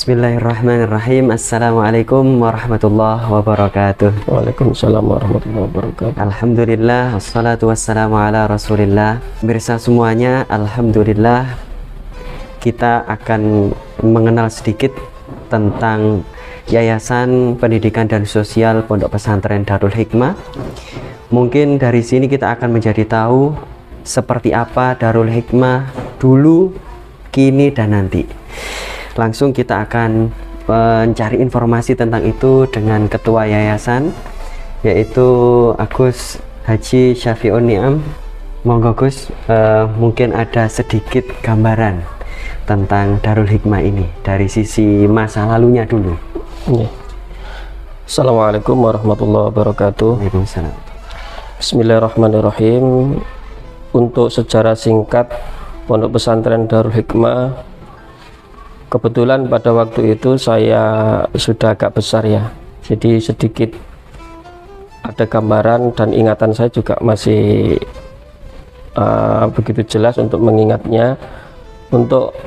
Bismillahirrahmanirrahim. Assalamualaikum warahmatullahi wabarakatuh. Waalaikumsalam warahmatullahi wabarakatuh. Alhamdulillah, wassalatu wassalamu ala rasulillah. Pemirsa semuanya, alhamdulillah kita akan mengenal sedikit tentang Yayasan Pendidikan dan Sosial Pondok Pesantren Darul Hikmah. Mungkin dari sini kita akan menjadi tahu seperti apa Darul Hikmah dulu, kini, dan nanti. Langsung kita akan mencari informasi tentang itu dengan ketua yayasan, yaitu Agus Haji Syafi'un Ni'am. Monggo Gus, mungkin ada sedikit gambaran tentang Darul Hikmah ini dari sisi masa lalunya dulu. Assalamualaikum warahmatullahi wabarakatuh. Waalaikumsalam. Bismillahirrahmanirrahim. Untuk sejarah singkat Pondok Pesantren Darul Hikmah, kebetulan pada waktu itu saya sudah agak besar ya, jadi sedikit ada gambaran dan ingatan saya juga masih begitu jelas untuk mengingatnya. Untuk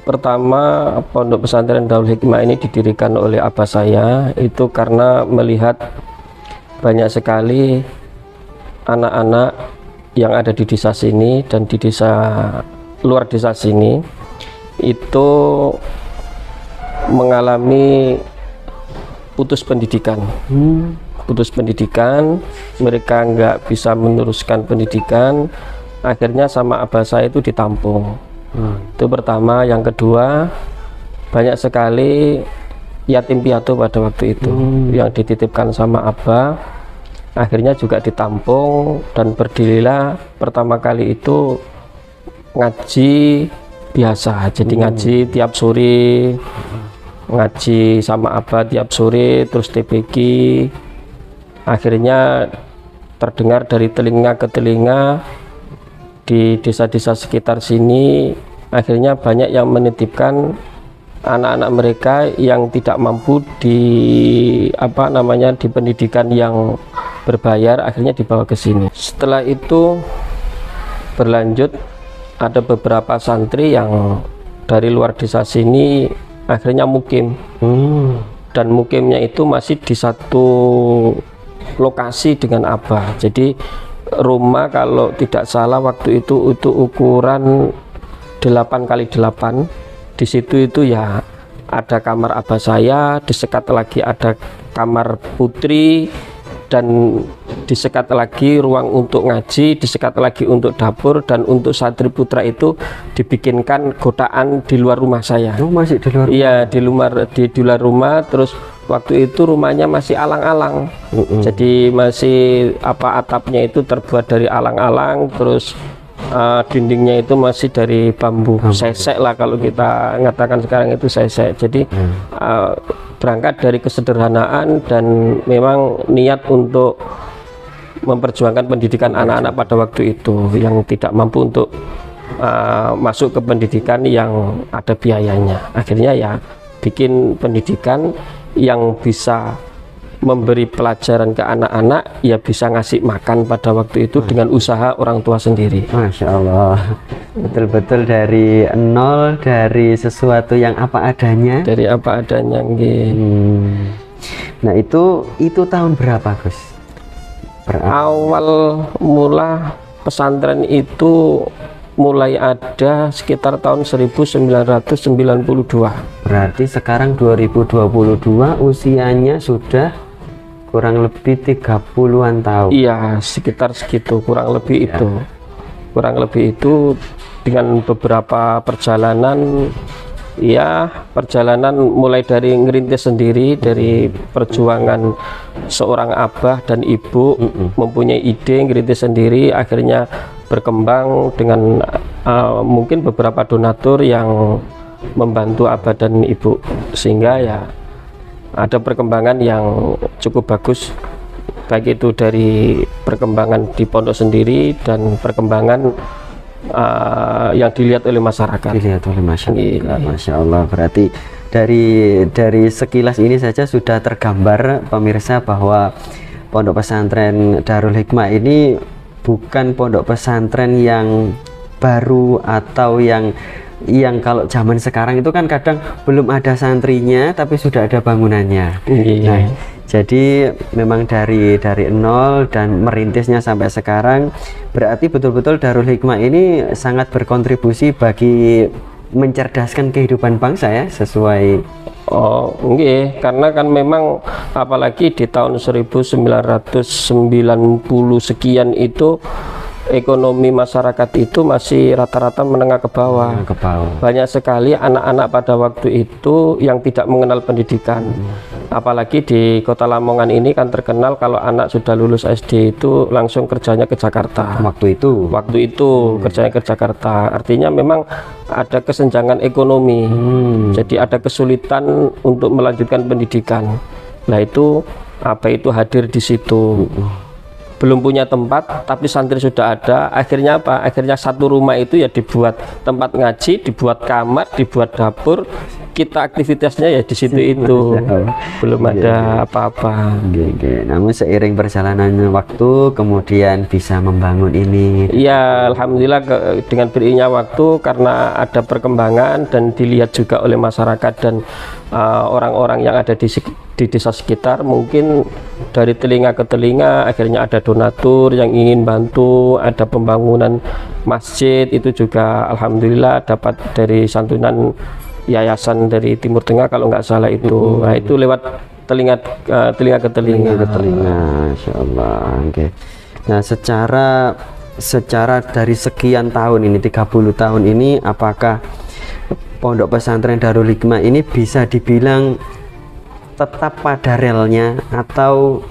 pertama, Pondok Pesantren Darul Hikmah ini didirikan oleh abah saya itu karena melihat banyak sekali anak-anak yang ada di desa sini dan di desa luar desa sini itu mengalami putus pendidikan. Putus pendidikan, mereka nggak bisa meneruskan pendidikan, akhirnya sama abah saya itu ditampung. Itu pertama. Yang kedua, banyak sekali yatim piatu pada waktu itu yang dititipkan sama abah, akhirnya juga ditampung, dan berdirilah pertama kali itu ngaji biasa. Jadi ngaji tiap sore, ngaji sama abah tiap sore, terus TPQ. Akhirnya terdengar dari telinga ke telinga di desa-desa sekitar sini, akhirnya banyak yang menitipkan anak-anak mereka yang tidak mampu di di pendidikan yang berbayar, akhirnya dibawa ke sini. Setelah itu berlanjut, ada beberapa santri yang dari luar desa sini akhirnya mukim, dan mukimnya itu masih di satu lokasi dengan abah. Jadi rumah kalau tidak salah waktu itu ukuran 8x8. Di situ itu ya ada kamar abah saya, disekat lagi ada kamar putri, dan disekat lagi ruang untuk ngaji, disekat lagi untuk dapur, dan untuk santri putra itu dibikinkan gotaan di luar rumah saya. Oh, masih di luar? Iya, di luar rumah. Terus waktu itu rumahnya masih alang-alang. Jadi masih atapnya itu terbuat dari alang-alang, terus dindingnya itu masih dari bambu sesek lah, kalau kita mengatakan sekarang itu sesek. Jadi berangkat dari kesederhanaan dan memang niat untuk memperjuangkan pendidikan anak-anak pada waktu itu yang tidak mampu untuk masuk ke pendidikan yang ada biayanya. Akhirnya ya bikin pendidikan yang bisa memberi pelajaran ke anak-anak, ya bisa ngasih makan pada waktu itu dengan usaha orang tua sendiri. Masya Allah, betul-betul dari nol, dari sesuatu yang apa adanya. Dari apa adanya. Nah itu tahun berapa Gus? Awal mula pesantren itu mulai ada sekitar tahun 1992. Berarti sekarang 2022, usianya sudah kurang lebih 30-an tahun. Iya, sekitar segitu, kurang lebih ya. Kurang lebih itu dengan beberapa perjalanan. Ya, perjalanan mulai dari ngerintis sendiri, dari perjuangan seorang abah dan ibu mempunyai ide ngerintis sendiri, akhirnya berkembang dengan mungkin beberapa donatur yang membantu abah dan ibu, sehingga ya ada perkembangan yang cukup bagus, baik itu dari perkembangan di pondok sendiri dan perkembangan yang dilihat oleh masyarakat. Masya Allah. Berarti dari sekilas ini saja sudah tergambar pemirsa bahwa Pondok Pesantren Darul Hikmah ini bukan pondok pesantren yang baru atau yang yang kalau zaman sekarang itu kan kadang belum ada santrinya tapi sudah ada bangunannya. Nah, jadi memang dari nol dan merintisnya sampai sekarang, berarti betul-betul Darul Hikmah ini sangat berkontribusi bagi mencerdaskan kehidupan bangsa ya, sesuai. Oh, nggih, karena kan memang apalagi di tahun 1990 sekian itu ekonomi masyarakat itu masih rata-rata menengah ke bawah. Banyak sekali anak-anak pada waktu itu yang tidak mengenal pendidikan. Apalagi di Kota Lamongan ini kan terkenal kalau anak sudah lulus SD itu langsung kerjanya ke Jakarta. Waktu itu kerjanya ke Jakarta. Artinya memang ada kesenjangan ekonomi. Jadi ada kesulitan untuk melanjutkan pendidikan. Nah, itu hadir di situ. Belum punya tempat tapi santri sudah ada, akhirnya apa? Akhirnya satu rumah itu ya dibuat tempat ngaji, dibuat kamar, dibuat dapur, kita aktivitasnya ya di situ itu. Belum ada apa-apa. Namun seiring perjalanan waktu kemudian bisa membangun ini. Ya, alhamdulillah dengan berinya waktu karena ada perkembangan dan dilihat juga oleh masyarakat dan orang-orang yang ada di desa sekitar, mungkin dari telinga ke telinga akhirnya ada donatur yang ingin bantu, ada pembangunan masjid itu juga alhamdulillah dapat dari santunan yayasan dari Timur Tengah kalau nggak salah itu. Nah, itu lewat telinga ke telinga. Masya Allah. Okay. Nah, secara dari sekian tahun ini, 30 tahun ini, apakah Pondok Pesantren Darul Hikmah ini bisa dibilang tetap pada relnya atau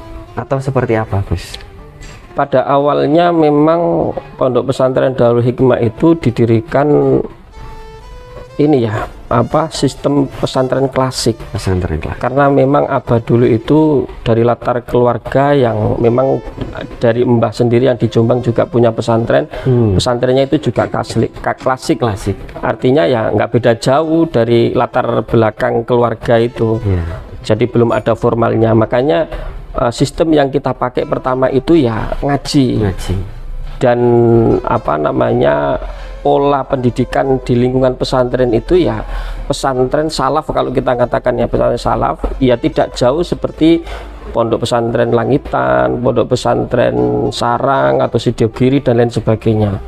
seperti apa, Gus? Pada awalnya memang Pondok Pesantren Darul Hikmah itu didirikan sistem pesantren klasik. Karena memang Abah dulu itu dari latar keluarga yang memang dari mbah sendiri yang di Jombang juga punya pesantren. Pesantrennya itu juga klasik. Artinya ya nggak beda jauh dari latar belakang keluarga itu. Jadi belum ada formalnya, makanya sistem yang kita pakai pertama itu ya ngaji. Dan pola pendidikan di lingkungan pesantren itu ya pesantren salaf, kalau kita katakan ya pesantren salaf, ya tidak jauh seperti Pondok Pesantren Langitan, Pondok Pesantren Sarang atau Sidiogiri dan lain sebagainya.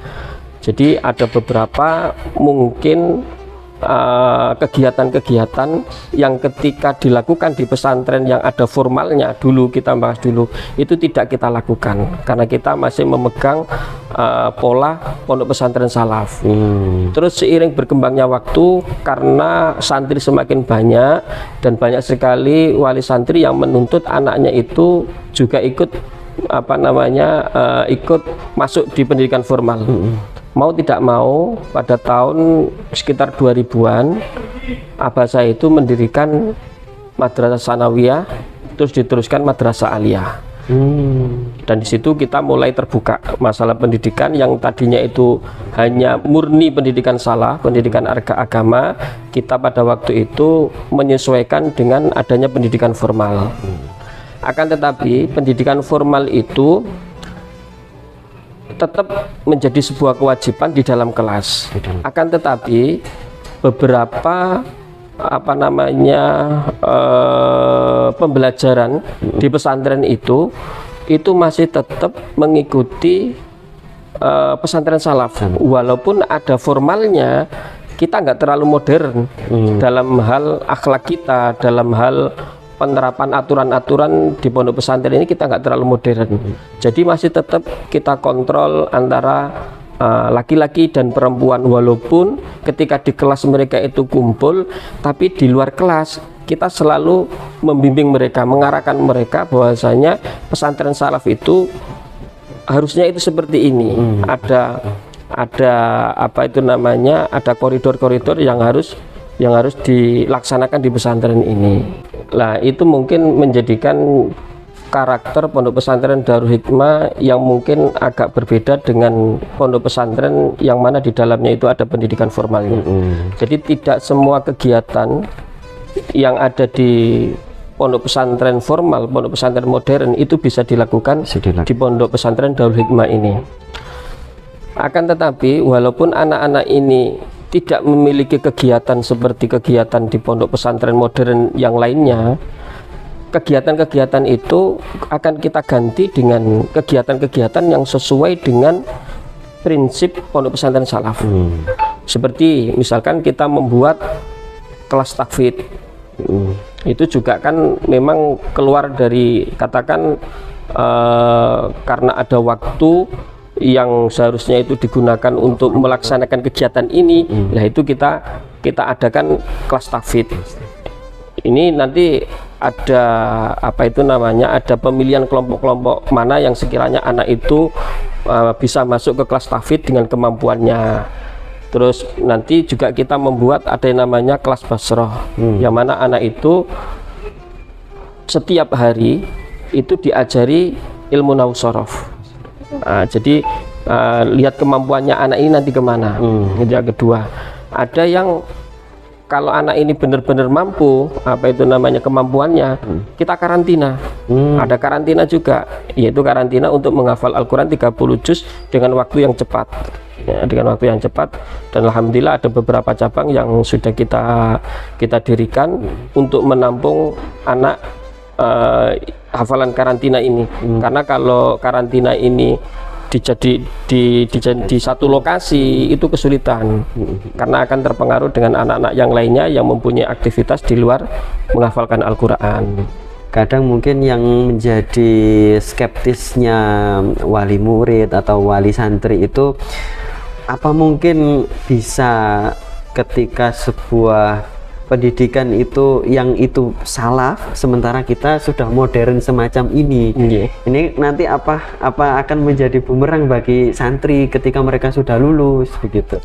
Jadi ada beberapa mungkin kegiatan-kegiatan yang ketika dilakukan di pesantren yang ada formalnya dulu, kita bahas dulu, itu tidak kita lakukan karena kita masih memegang pola Pondok Pesantren Salaf. Terus seiring berkembangnya waktu, karena santri semakin banyak dan banyak sekali wali santri yang menuntut anaknya itu juga ikut ikut masuk di pendidikan formal. Mau tidak mau, pada tahun sekitar 2000-an abah saya itu mendirikan madrasah sanawiyah, terus diteruskan madrasah aliyah. Dan di situ kita mulai terbuka masalah pendidikan yang tadinya itu hanya murni pendidikan salah, pendidikan agama, kita pada waktu itu menyesuaikan dengan adanya pendidikan formal. Akan tetapi pendidikan formal itu tetap menjadi sebuah kewajiban di dalam kelas. Akan tetapi beberapa pembelajaran di pesantren itu masih tetap mengikuti pesantren salaf, walaupun ada formalnya. Kita nggak terlalu modern dalam hal akhlak kita, dalam hal penerapan aturan-aturan di pondok pesantren ini kita nggak terlalu modern. Jadi masih tetap kita kontrol antara laki-laki dan perempuan, walaupun ketika di kelas mereka itu kumpul, tapi di luar kelas kita selalu membimbing mereka, mengarahkan mereka bahwasanya pesantren salaf itu harusnya itu seperti ini. Ada koridor-koridor yang harus dilaksanakan di pesantren ini. Nah, itu mungkin menjadikan karakter Pondok Pesantren Darul Hikmah yang mungkin agak berbeda dengan pondok pesantren yang mana di dalamnya itu ada pendidikan formalnya. Jadi tidak semua kegiatan yang ada di pondok pesantren formal, pondok pesantren modern itu bisa dilakukan di Pondok Pesantren Darul Hikmah ini. Akan tetapi walaupun anak-anak ini tidak memiliki kegiatan seperti kegiatan di pondok pesantren modern yang lainnya, kegiatan-kegiatan itu akan kita ganti dengan kegiatan-kegiatan yang sesuai dengan prinsip pondok pesantren salaf. Seperti misalkan kita membuat kelas tahfidz, itu juga kan memang keluar dari katakan karena ada waktu yang seharusnya itu digunakan untuk melaksanakan kegiatan ini, nah itu kita adakan kelas tahfidz. Ini nanti ada apa itu namanya, ada pemilihan kelompok-kelompok mana yang sekiranya anak itu bisa masuk ke kelas tahfidz dengan kemampuannya. Terus nanti juga kita membuat ada yang namanya kelas basroh, yang mana anak itu setiap hari itu diajari ilmu nahwu shorof. Jadi lihat kemampuannya anak ini nanti kemana. Yang kedua, ada yang kalau anak ini benar-benar mampu, apa itu namanya kemampuannya, kita karantina. Ada karantina juga, yaitu karantina untuk menghafal Al-Quran 30 juz dengan waktu yang cepat. Ya, dengan waktu yang cepat, dan alhamdulillah ada beberapa cabang yang sudah kita dirikan untuk menampung anak hafalan karantina ini. Karena kalau karantina ini di satu lokasi itu kesulitan, karena akan terpengaruh dengan anak-anak yang lainnya yang mempunyai aktivitas di luar menghafalkan Al-Quran. Kadang mungkin yang menjadi skeptisnya wali murid atau wali santri itu, apa mungkin bisa ketika sebuah pendidikan itu yang itu salaf, sementara kita sudah modern semacam ini. Ini nanti apa akan menjadi bumerang bagi santri ketika mereka sudah lulus begitu?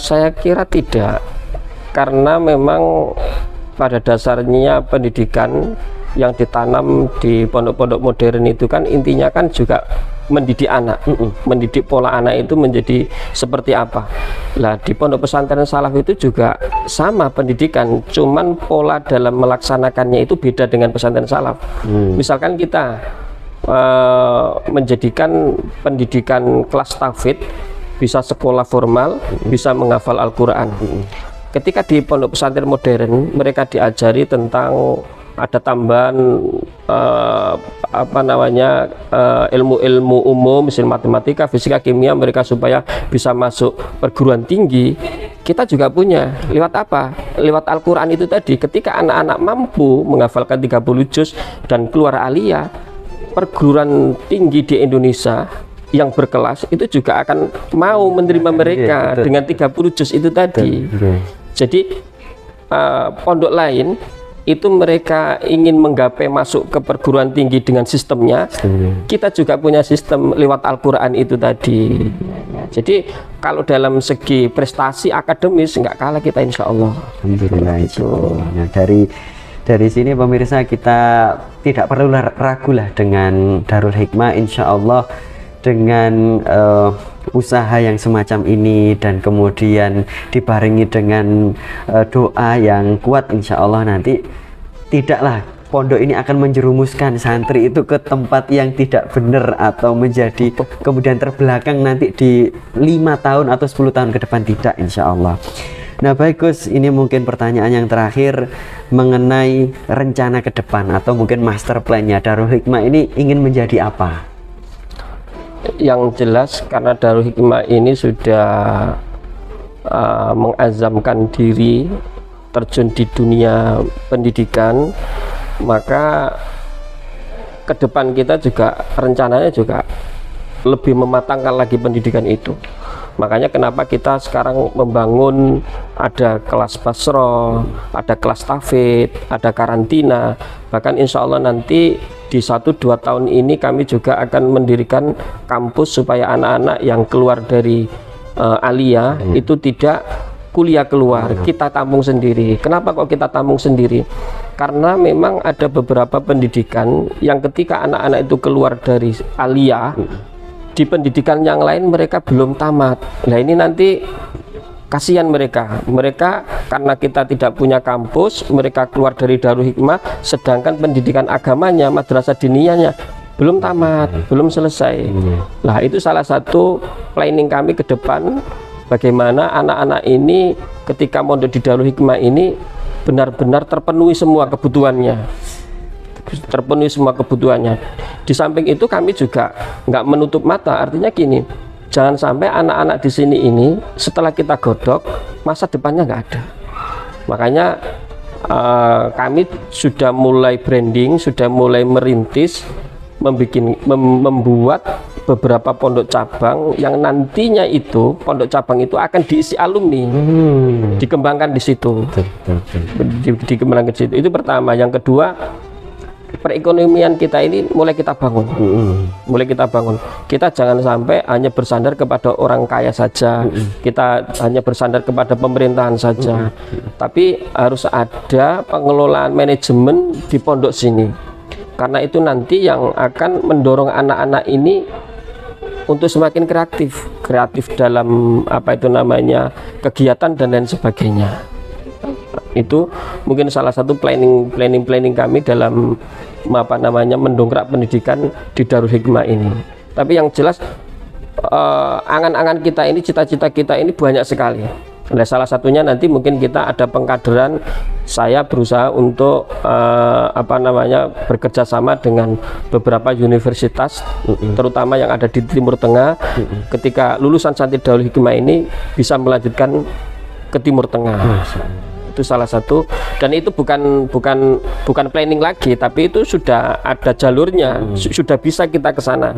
Saya kira tidak, karena memang pada dasarnya pendidikan yang ditanam di pondok-pondok modern itu kan intinya kan juga mendidik anak, mendidik pola anak itu menjadi seperti apa. Lah di pondok pesantren salaf itu juga sama pendidikan, cuman pola dalam melaksanakannya itu beda dengan pesantren salaf. Misalkan kita menjadikan pendidikan kelas tahfidz, bisa sekolah formal, bisa menghafal Al-Quran. Ketika di pondok pesantren modern mereka diajari tentang ada tambahan ilmu-ilmu umum, misalnya matematika, fisika, kimia, mereka supaya bisa masuk perguruan tinggi. Kita juga punya lewat apa? Lewat Al-Quran itu tadi. Ketika anak-anak mampu menghafalkan 30 juz dan keluar aliyah, perguruan tinggi di Indonesia yang berkelas itu juga akan mau menerima mereka dengan 30 juz itu tadi. Jadi pondok lain itu mereka ingin menggapai masuk ke perguruan tinggi dengan sistemnya, kita juga punya sistem lewat Al-Quran itu tadi. Jadi kalau dalam segi prestasi akademis nggak kalah kita, insya Allah. Alhamdulillah itu. Nah, dari sini pemirsa, kita tidak perlu ragu lah dengan Darul Hikmah, insya Allah dengan usaha yang semacam ini dan kemudian dibarengi dengan doa yang kuat, insya Allah nanti tidaklah pondok ini akan menjerumuskan santri itu ke tempat yang tidak benar atau menjadi kemudian terbelakang nanti di 5 tahun atau 10 tahun ke depan, tidak, insya Allah. Nah baik Gus, ini mungkin pertanyaan yang terakhir mengenai rencana ke depan atau mungkin master plan-nya Darul Hikmah ini ingin menjadi apa? Yang jelas karena Darul Hikmah ini sudah mengazamkan diri terjun di dunia pendidikan, maka ke depan kita juga rencananya juga lebih mematangkan lagi pendidikan itu. Makanya kenapa kita sekarang membangun ada kelas basroh, ada kelas tahfidz, ada karantina. Bahkan insya Allah nanti di 1-2 tahun ini kami juga akan mendirikan kampus supaya anak-anak yang keluar dari aliyah itu tidak kuliah keluar, kita tampung sendiri. Kenapa kok kita tampung sendiri? Karena memang ada beberapa pendidikan yang ketika anak-anak itu keluar dari aliyah, di pendidikan yang lain mereka belum tamat. Nah ini nanti kasihan mereka karena kita tidak punya kampus, mereka keluar dari Darul Hikmah, sedangkan pendidikan agamanya, madrasah diniyahnya belum tamat, belum selesai. Nah itu salah satu planning kami ke depan, bagaimana anak-anak ini ketika mondok di Darul Hikmah ini benar-benar terpenuhi semua kebutuhannya. Di samping itu kami juga nggak menutup mata, artinya gini, jangan sampai anak-anak di sini ini setelah kita godok masa depannya nggak ada. Makanya kami sudah mulai branding, sudah mulai merintis, membuat beberapa pondok cabang yang nantinya itu pondok cabang itu akan diisi alumni, dikembangkan di situ, dikembangkan di situ. Itu pertama. Yang kedua, perekonomian kita ini mulai kita bangun, Kita jangan sampai hanya bersandar kepada orang kaya saja, kita hanya bersandar kepada pemerintahan saja, tapi harus ada pengelolaan manajemen di pondok sini. Karena itu nanti yang akan mendorong anak-anak ini untuk semakin kreatif dalam kegiatan dan lain sebagainya. Itu mungkin salah satu planning kami dalam mendongkrak pendidikan di Darul Hikmah ini. Tapi yang jelas angan-angan kita ini, cita-cita kita ini banyak sekali. Nah, salah satunya nanti mungkin kita ada pengkaderan. Saya berusaha untuk bekerja sama dengan beberapa universitas, terutama yang ada di Timur Tengah. Ketika lulusan santri Darul Hikmah ini bisa melanjutkan ke Timur Tengah. Itu salah satu, dan itu bukan planning lagi, tapi itu sudah ada jalurnya, sudah bisa kita ke sana.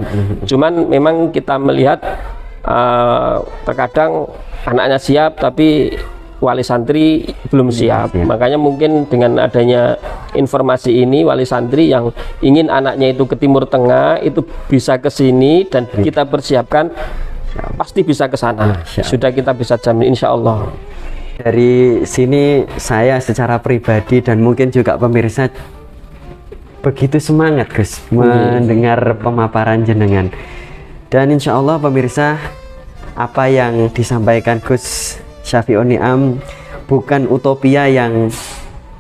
Cuman memang kita melihat terkadang anaknya siap tapi wali santri belum siap. Makanya mungkin dengan adanya informasi ini, wali santri yang ingin anaknya itu ke Timur Tengah itu bisa ke sini, dan kita persiapkan pasti bisa ke sana. Sudah kita bisa jamin insya Allah. Dari sini saya secara pribadi dan mungkin juga pemirsa begitu semangat Gus mendengar pemaparan jenengan. Dan insya Allah pemirsa, apa yang disampaikan Gus Syafi'un Ni'am bukan utopia yang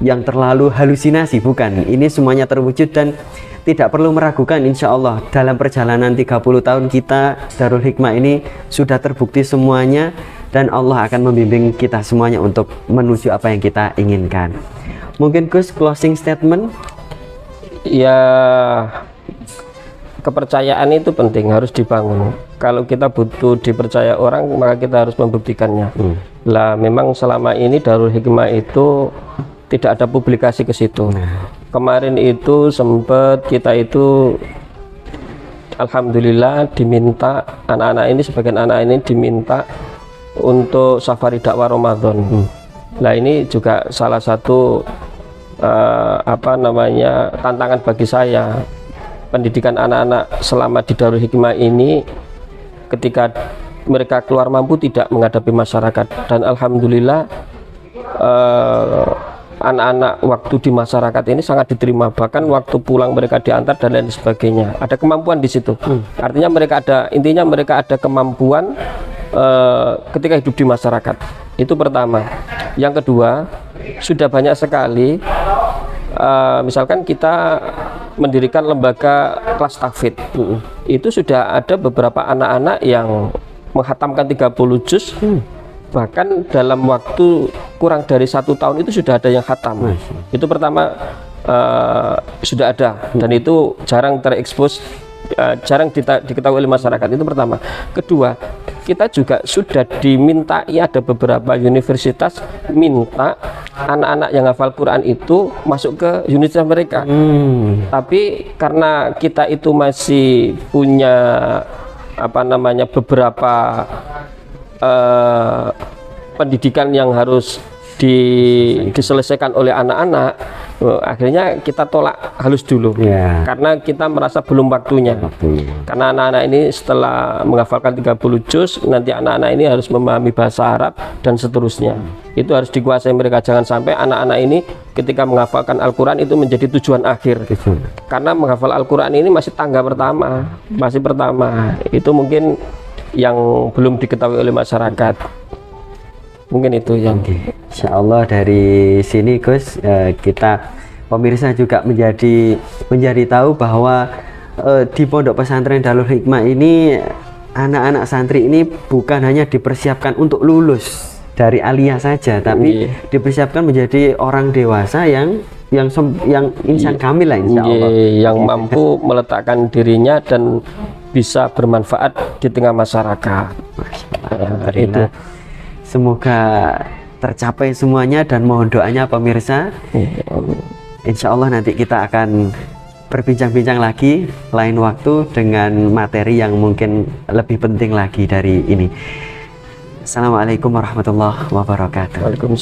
terlalu halusinasi, bukan. Ini semuanya terwujud dan tidak perlu meragukan, insya Allah dalam perjalanan 30 tahun kita Darul Hikmah ini sudah terbukti semuanya, dan Allah akan membimbing kita semuanya untuk menuju apa yang kita inginkan. Mungkin Gus closing statement? Ya, kepercayaan itu penting, harus dibangun. Kalau kita butuh dipercaya orang, maka kita harus membuktikannya. Lah memang selama ini Darul Hikmah itu tidak ada publikasi ke situ. Kemarin itu sempat kita itu alhamdulillah diminta anak-anak ini, sebagian anak ini diminta untuk safari dakwah Ramadan. Nah ini juga salah satu tantangan bagi saya. Pendidikan anak-anak selama di Darul Hikmah ini, ketika mereka keluar mampu tidak menghadapi masyarakat, dan alhamdulillah anak-anak waktu di masyarakat ini sangat diterima, bahkan waktu pulang mereka diantar dan lain sebagainya. Ada kemampuan di situ. Artinya mereka ada kemampuan ketika hidup di masyarakat. Itu pertama. Yang kedua, sudah banyak sekali misalkan kita mendirikan lembaga kelas tahfidz. Itu sudah ada beberapa anak-anak yang menghatamkan 30 juz. Bahkan dalam waktu kurang dari 1 tahun itu sudah ada yang khatam. Itu pertama, sudah ada, dan itu jarang terekspos, jarang diketahui oleh masyarakat. Itu pertama. Kedua, kita juga sudah dimintai, ada beberapa universitas minta anak-anak yang hafal Quran itu masuk ke universitas mereka. Tapi karena kita itu masih punya beberapa pendidikan yang harus diselesaikan oleh anak-anak, akhirnya kita tolak halus dulu, karena kita merasa belum waktunya. Karena anak-anak ini setelah menghafalkan 30 juz, nanti anak-anak ini harus memahami bahasa Arab dan seterusnya. Itu harus dikuasai mereka. Jangan sampai anak-anak ini ketika menghafalkan Al-Quran itu menjadi tujuan akhir, karena menghafal Al-Quran ini masih tangga pertama, itu mungkin yang belum diketahui oleh masyarakat. Mungkin itu yang Insya Allah dari sini Gus, kita pemirsa juga menjadi tahu bahwa di Pondok Pesantren Darul Hikmah ini anak-anak santri ini bukan hanya dipersiapkan untuk lulus dari aliyah saja, tapi dipersiapkan menjadi orang dewasa yang insan kamil lah, insya Allah. Yang mampu meletakkan dirinya dan bisa bermanfaat di tengah masyarakat. Itu semoga tercapai semuanya dan mohon doanya pemirsa. Insya Allah nanti kita akan berbincang-bincang lagi lain waktu dengan materi yang mungkin lebih penting lagi dari ini. Assalamualaikum warahmatullahi wabarakatuh. Waalaikumsalam.